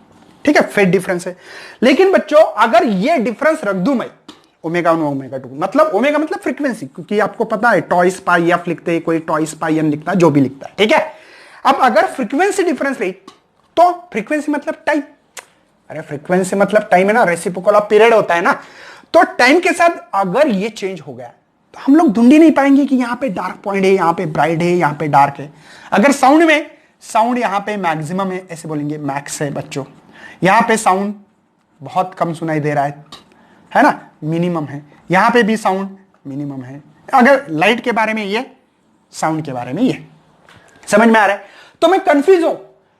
ठीक है, फेज डिफरेंस है। लेकिन बच्चों अगर ये डिफरेंस रख दूं मैं ओमेगा 1 ओमेगा 2, मतलब ओमेगा मतलब फ्रीक्वेंसी, क्योंकि आपको पता है टॉइस पाई एफ लिखते हैं, कोई टॉइस पाई एन लिखता है, जो भी लिखता है। ठीक है, अब अगर फ्रीक्वेंसी डिफरेंस रही तो फ्रीक्वेंसी मतलब टाइम, अरे फ्रीक्वेंसी मतलब टाइम है ना, रेसिप्रोकल ऑफ पीरियड होता है ना, तो टाइम के साथ अगर ये चेंज हो गया तो हम लोग ढूंढ ही नहीं पाएंगे कि यहां पे डार्क पॉइंट है, यहां पे ब्राइट है, यहां पे डार्क है। अगर साउंड में, साउंड यहां पे मैक्सिमम है, ऐसे बोलेंगे मैक्स है बच्चों, यहां पे साउंड बहुत कम सुनाई दे रहा है ना, मिनिमम है, यहां पे भी साउंड मिनिमम है। अगर लाइट के बारे में ये, साउंड के बारे में ये, समझ में आ रहा है? तो मैं कंफ्यूज हूं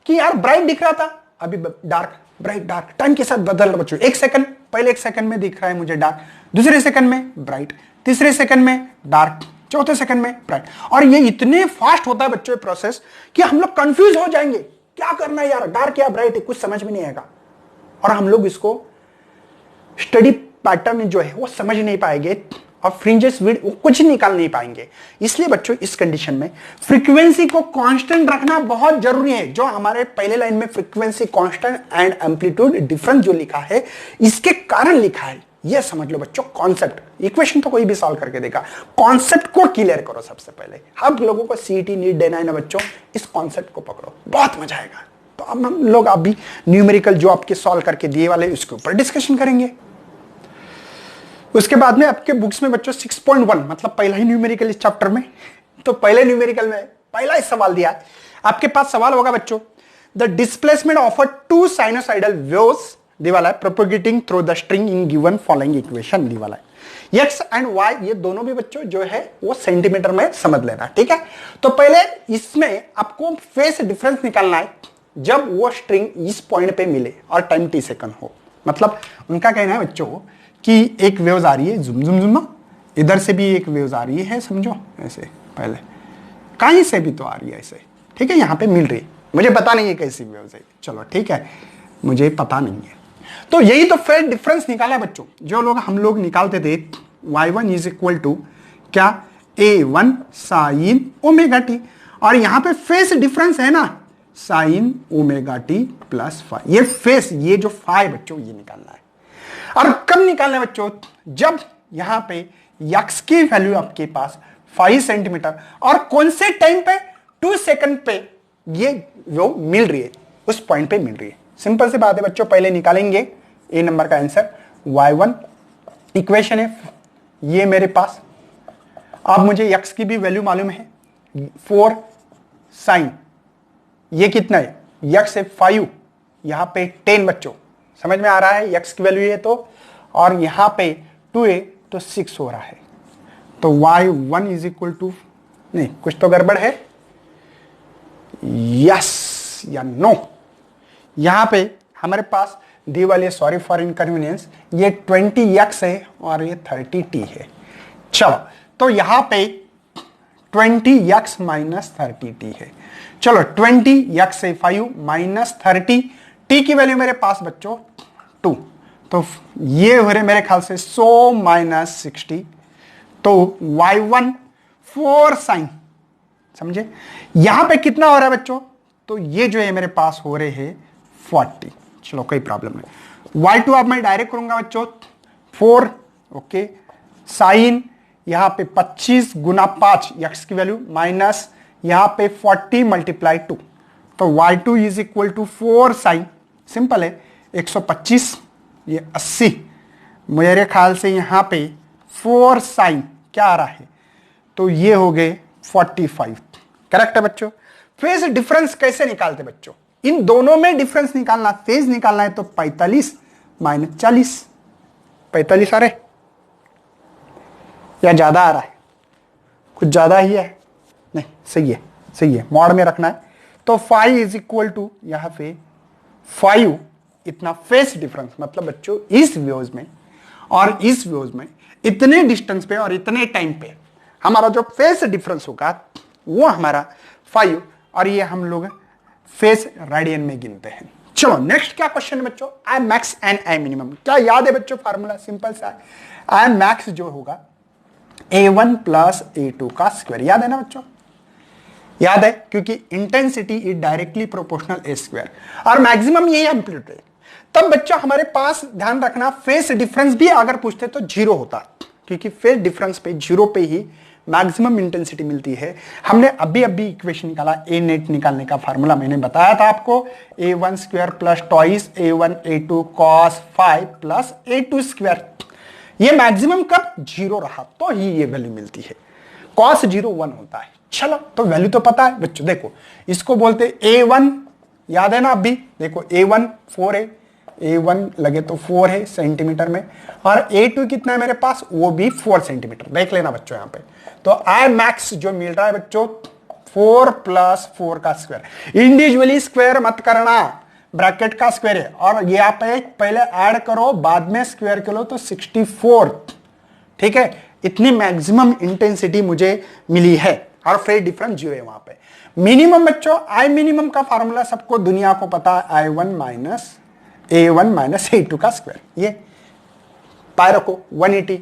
कि यार ब्राइट दिख रहा था, अभी डार्क, ब्राइट डार्क, टाइम के साथ बदल रहा बच्चों। एक सेकंड पहले, एक सेकंड में दिख रहा है मुझे डार्क, दूसरे सेकंड में ब्राइट, तीसरे सेकंड में डार्क, चौथे सेकंड में ब्राइट, और ये इतने फास्ट होता है बच्चों प्रोसेस कि हम लोग कंफ्यूज हो जाएंगे, क्या करना है यार, डार्क या ब्राइट है, कुछ समझ में नहीं आएगा, और हम लोग इसको स्टडी पैटर्न जो है वो समझ नहीं पाएंगे, और फ्रिंजेस विड वो कुछ निकाल नहीं पाएंगे। इसलिए बच्चों इस कंडीशन में फ्रीक्वेंसी को कांस्टेंट रखना बहुत जरूरी है। जो हमारे पहले लाइन में frequency constant and amplitude difference जो लिखा है, इसके कारण लिखा है, ये समझ लो बच्चों। कॉन्सेप्ट, इक्वेशन तो कोई भी सॉल्व करके देगा, कॉन्सेप्ट को क्लियर करो सबसे पहले। हम लोगों को सीईटी नीट देना है ना बच्चों, इस कॉन्सेप्ट को पकड़ो, बहुत मजा आएगा। तो अब हम लोग अभी न्यूमेरिकल जो आपके सॉल्व करके दिए वाले उसके ऊपर डिस्कशन करेंगे। उसके बाद में आपके बुक्स में बच्चों 6.1 मतलब पहला ही न्यूमेरिकल इस चैप्टर में, तो पहले न्यूमेरिकल में पहला ही सवाल दिया है आपके पास। सवाल होगा बच्चों, the displacement of a two sinusoidal waves दी वाला है propagating through the string in given following equation दी वाला है। एक्स एंड वाई ये दोनों भी बच्चों जो है वो सेंटीमीटर में समझ लेना, ठीक है। तो पहले इसमें आपको फेस डिफरेंस निकालना है जब वो स्ट्रिंग इस पॉइंट पे मिले और टाइम टी सेकंड हो। मतलब उनका कहना है बच्चों कि एक वेव्स आ रही है जुम जुम जुम, इधर से भी एक वेव्स आ रही है, समझो ऐसे, पहले कहीं से भी तो आ रही है ऐसे, ठीक है, यहाँ पे मिल रही है, मुझे पता नहीं है कैसी वेव्स है, चलो ठीक है, मुझे पता नहीं है। तो यही तो फेज डिफरेंस निकाला बच्चों, जो लोग हम लोग निकालते थे y1 इज इक्वल टू क्या, a1 साइन ओमेगा टी, और यहां पे फेस डिफरेंस है ना sign omega T plus five, ये फेस, ये जो फाइव बच्चों ये निकालना है। और कब निकालना है बच्चों, जब यहां पे यक्स की वैल्यू आपके पास 5 सेंटीमीटर और कौन से टाइम पे 2 सेकंड पे ये वो मिल रही है, उस पॉइंट पे मिल रही है। सिंपल सी बात है बच्चों, पहले निकालेंगे ए नंबर का आंसर, y1 इक्वेशन है ये मेरे पास। अब मुझे x की भी वैल्यू मालूम है 4 साइन, ये कितना है, x है 5, यहां पे 10 बच्चों, समझ में आ रहा है, x की वैल्यू है तो, और यहां पे 2 है तो 6 हो रहा है। तो y1 इज इक्वल टू, नहीं कुछ तो गड़बड़ है, यस या नो, यहां पे हमारे पास दी वाली, सॉरी फॉर इनकन्वीनियंस, ये 20x है और ये 30t है। चलो तो यहां पे 20x माइनस 30t है। चलो 20x से 5 माइनस 30, t की वैल्यू मेरे पास बच्चों 2, तो ये हो रहे मेरे ख्याल से 100 माइनस 60, तो y1 4 साइन, समझे। यहां पे कितना हो रहा है बच्चों, तो ये जो है मेरे पास हो रहे हैं 40, चलो कोई प्रॉब्लम नहीं। y2 अब मैं डायरेक्ट करूंगा बच्चों 4, ओके, साइन यहां पे 25 गुना 5 x की वैल्यू माइनस यहां पे 40 मल्टीप्लाई 2, तो y2 is equal to 4 sine, simple है, 125, ये 80, मेरे ख्याल से यहां पे 4 साइन क्या आ रहा है, तो ये हो गए 45, करेक्ट है बच्चों। फेज डिफरेंस कैसे निकालते बच्चों, इन दोनों में डिफरेंस निकालना, फेज निकालना है तो 45 माइनस 40, 45 आ रहे या ज्यादा आ रहा है, कुछ ज्यादा ही है, नहीं सही है, सही है, मॉड में रखना है, तो 5 इज इक्वल टू यहां पे 5 इतना फेस डिफरेंस, मतलब बच्चों इस व्यूज में और इस व्यूज में इतने डिस्टेंस पे और इतने टाइम पे हमारा जो फेस डिफरेंस होगा वो हमारा 5, और ये हम लोग फेस रेडियन में गिनते हैं। चलो नेक्स्ट क्या क्वेश्चन है बच्चों, I max and I minimum, क्या याद है बच्चों फार्मूला, सिंपल सा है, आई मैक्स जो होगा a1 प्लस a2 का स्क्वायर, याद है ना बच्चों, याद है, क्योंकि intensity is directly proportional A square और मैक्सिमम यही एम्पलीट्यूड है। तब बच्चों हमारे पास ध्यान रखना फेस डिफरेंस भी अगर पूछते तो 0 होता, क्योंकि फेस डिफरेंस पे 0 पे ही मैक्सिमम इंटेंसिटी मिलती है। हमने अभी अभी इक्वेशन निकाला, ए नेट निकालने का फार्मूला मैंने बताया था आपको, a1 square plus twice a1 a2 cos 5 plus a2 square, ये मैक्सिमम कब 0 रहा तो ही ये वैल्यू मिलती है, cos 0 1 होता है। चलो तो वैल्यू तो पता है बच्चों, देखो इसको बोलते a1, याद है ना, अभी देखो a1 4 है, a1 लगे तो 4 है सेंटीमीटर में, और a2 कितना है मेरे पास, वो भी 4 सेंटीमीटर, देख लेना बच्चों यहां पे। तो आई मैक्स जो मिल रहा है बच्चों 4 प्लस 4 का स्क्वायर, इंडिविजुअली स्क्वायर मत करना, ब्रैकेट का स्क्वायर है, और ये आप पहले ऐड करो बाद में स्क्वायर करो तो 64, ठीक है, इतनी मैक्सिमम इंटेंसिटी मुझे मिली है, और फेज डिफरेंस 0 है वहां पे। मिनिमम बच्चों, आई मिनिमम का फार्मूला सबको दुनिया को पता है, i1 minus a1 minus a2 का स्क्वायर, ये पाई रखो 180,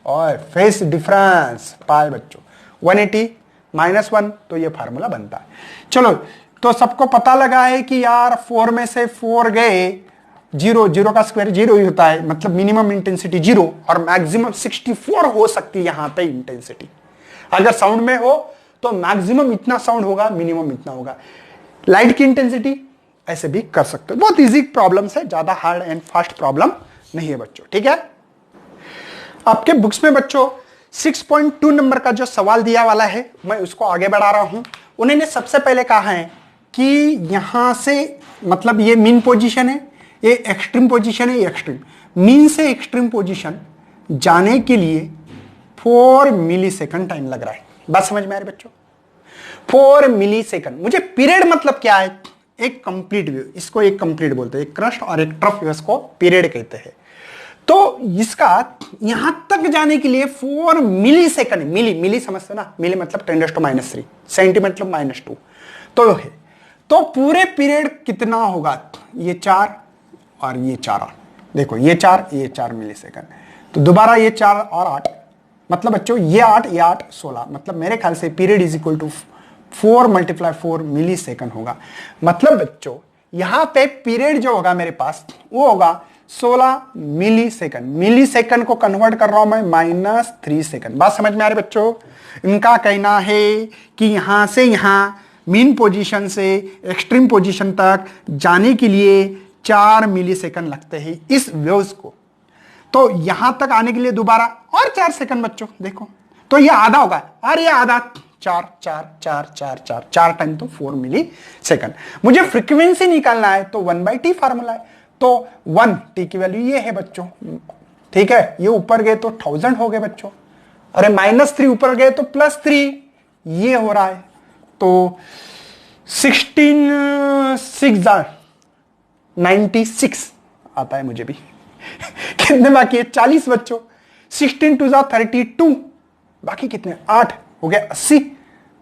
और फेस डिफरेंस पाई बच्चों 180 माइनस 1, तो ये फार्मूला बनता है। चलो तो सबको पता लगा है कि यार 4 में से 4 गए, 0 का स्क्वायर 0 ही होता है, मतलब मिनिमम इंटेंसिटी 0 और मैक्सिमम 64 हो सकती है यहां पे इंटेंसिटी। अगर साउंड में हो तो मैक्सिमम इतना साउंड होगा, मिनिमम इतना होगा। लाइट की इंटेंसिटी ऐसे भी कर सकते हो, बहुत इजी प्रॉब्लम्स है, ज्यादा हार्ड एंड फास्ट प्रॉब्लम नहीं है बच्चों, ठीक है। आपके बुक्स में बच्चों 6.2 नंबर का जो सवाल दिया वाला है, मैं उसको आगे बढ़ा रहा हूं। उन्होंने सबसे पहले कहा है कि यहां से, मतलब ये मीन पोजीशन है, ये एक्सट्रीम पोजीशन है, ये एक्सट्रीम, मीन से एक्सट्रीम पोजीशन जाने के लिए 4 मिलीसेकंड टाइम लग रहा है। बात समझ में आ रही बच्चों, 4 मिलीसेकंड। मुझे पीरियड मतलब क्या है, एक कंप्लीट व्यू, इसको एक कंप्लीट बोलते हैं, एक क्रस्ट और एक ट्रफ व्यू, इसको पीरियड कहते हैं। तो इसका यहां तक जाने के लिए 4 मिली सेकंड, मिली समझते ना, मिली मतलब 10⁻³ सेंटीमीटर मतलब -2, तो है, तो पूरे पीरियड कितना होगा, ये 4 और ये 4, देखो ये 4 मिली सेकंड, तो दोबारा ये 4 और 8, मतलब बच्चों ये 8 16, मतलब मेरे ख्याल से period is equal to 4 × 4 millisecond होगा। मतलब बच्चों यहां पे पीरियड जो होगा मेरे पास वो होगा 16 मिली सेकंड। मिली सेकंड को कन्वर्ट कर रहा हूं मैं -3 सेकंड। बात समझ में आ रही बच्चों, इनका कहना है कि यहां से यहां मीन पोजीशन से एक्सट्रीम पोजीशन तक जाने के लिए 4 मिली सेकंड लगते हैं इस वेव्स को, तो यहां तक आने के लिए दोबारा और 4 सेकंड बच्चों, देखो तो ये आधा होगा और ये आधा, 4 टाइम तो 4 मिली सेकंड। मुझे फ्रीक्वेंसी निकालना है तो 1/t फार्मूला है, तो 1 t की वैल्यू ये है बच्चों, ठीक है, ये ऊपर गए तो 1000 हो गए बच्चों, अरे -3 ऊपर गए तो +3, ये हो रहा है, तो 16 6 96 आता है मुझे भी कितने बाकी है, 40 बच्चों, 16 2 32, बाकी कितने 8 हो गया 80,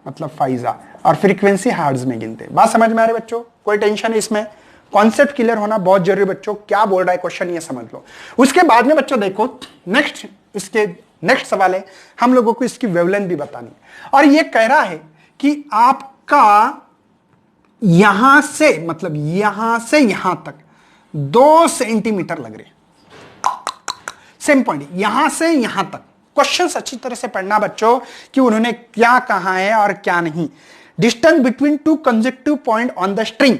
मतलब 5 और फ्रीक्वेंसी हर्ट्ज में गिनते। बात समझ में आ रही बच्चों, कोई टेंशन है इसमें, कॉन्सेप्ट क्लियर होना बहुत जरूरी बच्चों, क्या बोल रहा है क्वेश्चन ये समझ लो। उसके बाद में बच्चों देखो नेक्स्ट सवाल है, हम लोगों को इसकी वेवलेंथ भी बतानी है, और ये कह रहा है कि आपका यहां से, मतलब यहां से यहां तक 2 सेंटीमीटर लग रहे। सेम पॉइंट यहां से यहां तक। क्वेश्चंस अच्छी तरह से पढ़ना बच्चों कि उन्होंने क्या कहा है और क्या नहीं। Distance between 2 consecutive point on the string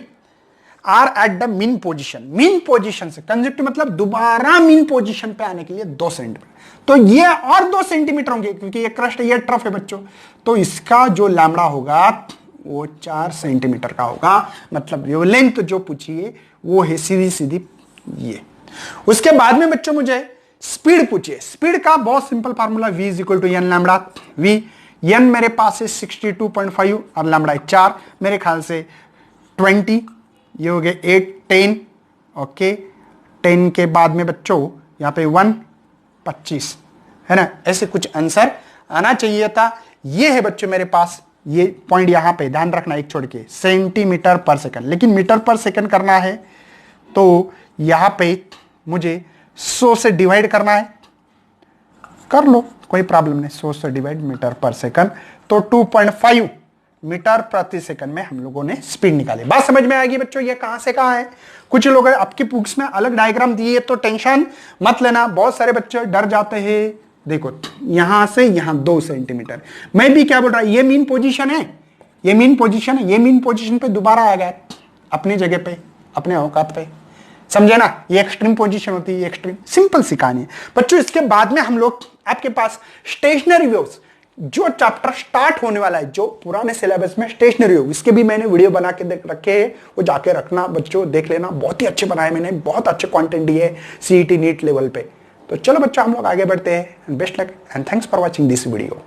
are at the mean position. Mean position से कंसेक्यूटिव मतलब दोबारा मीन पोजीशन पे आने के लिए 2 सेंटीमीटर, तो ये और 2 सेंटीमीटर होंगे क्योंकि ये क्रस्ट ये ट्रफ है बच्चों, तो इसका जो लैम्बडा होगा वो 4 सेंटीमीटर का होगा। मतलब ये लेंथ जो पूछिए वो है सीधी सीधी ये। उसके बाद में बच्चों मुझे स्पीड पूछिए। स्पीड का बहुत simple formula v is equal to n lambda. v n मेरे पास है 62.5 और लैम्बडा 4, मेरे ख्याल से 20, ये हो गए 8, 10, ओके 10 के बाद में बच्चों यहाँ पे 1, 25 है ना, ऐसे कुछ आंसर आना चाहिए था। ये है बच्चों मेरे पास, ये पॉइंट यहाँ पे ध्यान रखना एक छोड़ के, सेंटीमीटर पर सेकंड, लेकिन मीटर पर सेकंड करना है तो यहाँ पे मुझे 100 से डिवाइड करना है, कर लो कोई प्रॉब्लम नहीं। 100 से डिवाइड मीटर पर सेकंड तो 2.5 मीटर प्रति सेकंड में हम लोगों ने स्पीड निकाली। बात समझ में आएगी बच्चों, ये कहां से कहां है। कुछ लोग आपकी बुक्स में अलग डायग्राम दिए तो टेंशन मत लेना, बहुत सारे बच्चे डर जाते हैं। देखो यहां से यहां 2 सेंटीमीटर, मैं भी क्या बोल रहा, ये मीन पोजीशन है, ये मीन पोजीशन है, ये मीन पोजीशन पे दोबारा आ गया अपनी जगह पे, अपने औकात पे, समझे ना। ये एक्सट्रीम पोजीशन होती है, ये एक्सट्रीम, सिंपल सी कहानी है बच्चों। इसके बाद में हम लोग आपके पास स्टेशनरी वेव्स, जो चैप्टर स्टार्ट होने वाला है, जो पुराने सिलेबस में स्टेशनरी वेव, इसके भी मैंने वीडियो बना के रखे हैं, वो जाके रखना बच्चों, देख लेना, बहुत ही अच्छे बनाए मैंने, बहुत अच्छे कंटेंट दिए सीईटी नीट लेवल पे। तो चलो बच्चों हम लोग आगे बढ़ते हैं। Best luck and thanks for watching this video.